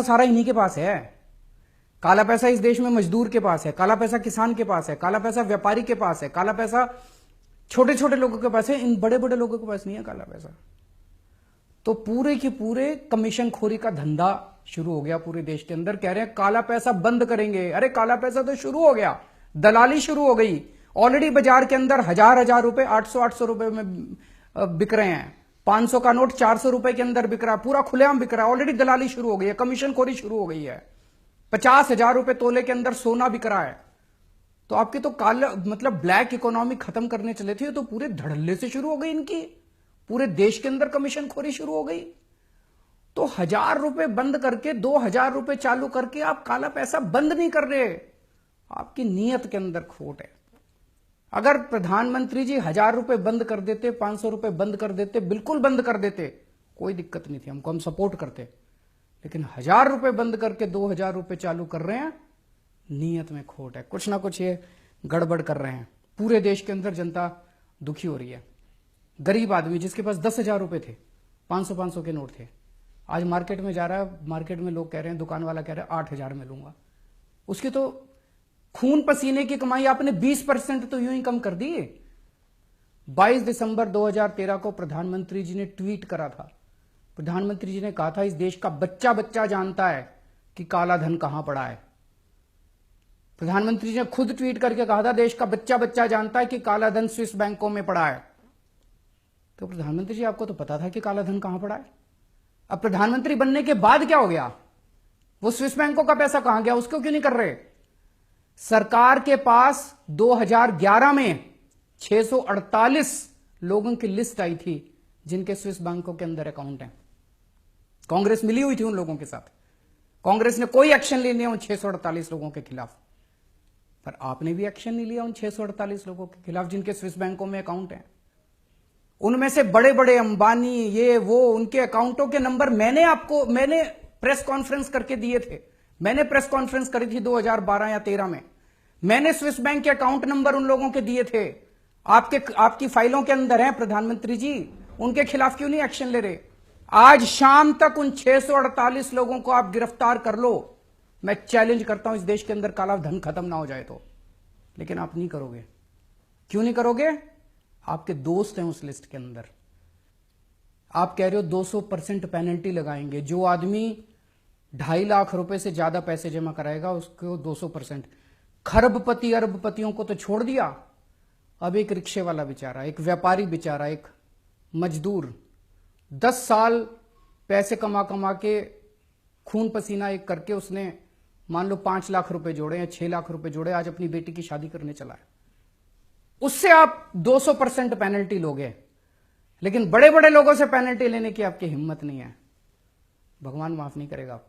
पैसा सारा इन्हीं के पास है। काला पैसा इस देश में मजदूर के पास है, काला पैसा किसान के पास है, काला पैसा व्यापारी के पास है, काला पैसा छोटे छोटे लोगों के पास है, इन बड़े बड़े लोगों के पास नहीं है काला पैसा। तो पूरे के पूरे कमीशन खोरी का धंधा शुरू हो गया पूरे देश के अंदर। कह रहे हैं काला पैसा बंद करेंगे। अरे काला पैसा तो शुरू हो गया, दलाली शुरू हो गई। ऑलरेडी बाजार के अंदर हजार रुपए 800 रुपए में बिक रहे हैं। 500 का नोट 400 रुपए के अंदर बिक रहा है, पूरा खुलेआम बिक रहा है। ऑलरेडी दलाली शुरू हो गई है, कमीशन खोरी शुरू हो गई है। 50,000 रुपए तोले के अंदर सोना बिक रहा है। तो आपके तो काला मतलब ब्लैक इकोनॉमी खत्म करने चले थे, तो पूरे धड़ल्ले से शुरू हो गई इनकी। पूरे देश के अंदर कमीशन खोरी शुरू हो गई। तो 1,000 रुपए बंद करके 2,000 रुपए चालू करके आप काला पैसा बंद नहीं कर रहे। आपकी नीयत के अंदर खोट है। अगर प्रधानमंत्री जी 1,000 रुपए बंद कर देते, 500 रुपए बंद कर देते, बिल्कुल बंद कर देते, कोई दिक्कत नहीं थी, हम सपोर्ट करते। लेकिन 1,000 रुपए बंद करके 2,000 रुपए चालू कर रहे हैं, नीयत में खोट है। कुछ ना कुछ ये गड़बड़ कर रहे हैं। पूरे देश के अंदर जनता दुखी हो रही है। गरीब आदमी जिसके पास 10,000 रुपए थे, 500 के नोट थे, आज मार्केट में जा रहा है, मार्केट में लोग कह रहे हैं, दुकान वाला कह रहा है 8,000 में लूंगा। उसकी तो खून पसीने की कमाई आपने 20% तो यूं ही कम कर दी। 22 दिसंबर 2013 को प्रधानमंत्री जी ने ट्वीट करा था। प्रधानमंत्री जी ने कहा था इस देश का बच्चा बच्चा जानता है कि काला धन कहां पड़ा है। प्रधानमंत्री जी ने खुद ट्वीट करके कहा था देश का बच्चा बच्चा जानता है कि काला धन स्विस बैंकों में पड़ा है। तो प्रधानमंत्री जी आपको तो पता था कि काला धन कहां पड़ा है। अब प्रधानमंत्री बनने के बाद क्या हो गया? वो स्विस बैंकों का पैसा कहां गया? उसको क्यों नहीं कर रहे? सरकार के पास 2011 में 648 लोगों की लिस्ट आई थी जिनके स्विस बैंकों के अंदर अकाउंट हैं। कांग्रेस मिली हुई थी उन लोगों के साथ। कांग्रेस ने कोई एक्शन नहीं लिया उन 648 लोगों के खिलाफ। पर आपने भी एक्शन नहीं लिया उन 648 लोगों के खिलाफ जिनके स्विस बैंकों में अकाउंट हैं। उनमें से बड़े बड़े अंबानी, ये वो, उनके अकाउंटों के नंबर मैंने प्रेस कॉन्फ्रेंस करके दिए थे। मैंने प्रेस कॉन्फ्रेंस करी थी 2012 या 13 में। मैंने स्विस बैंक के अकाउंट नंबर उन लोगों के दिए थे। आपकी फाइलों के अंदर हैं प्रधानमंत्री जी। उनके खिलाफ क्यों नहीं एक्शन ले रहे? आज शाम तक उन 648 लोगों को आप गिरफ्तार कर लो। मैं चैलेंज करता हूं इस देश के अंदर काला धन खत्म ना हो जाए तो। लेकिन आप नहीं करोगे। क्यों नहीं करोगे? आपके दोस्त हैं उस लिस्ट के अंदर। आप कह रहे हो 200% पेनल्टी लगाएंगे। जो आदमी 2.5 लाख रुपए से ज्यादा पैसे जमा कराएगा उसको 200%। खरबपति अरबपतियों को तो छोड़ दिया। अब एक रिक्शे वाला बेचारा, एक व्यापारी बेचारा, एक मजदूर 10 साल पैसे कमा कमा के खून पसीना एक करके उसने मान लो 5 लाख रुपए जोड़े या 6 लाख रुपए जोड़े, आज अपनी बेटी की शादी करने चला है। उससे आप 200% पेनल्टी लोगे। लेकिन बड़े बड़े लोगों से पेनल्टी लेने की आपकी हिम्मत नहीं है। भगवान माफ नहीं करेगा आपको।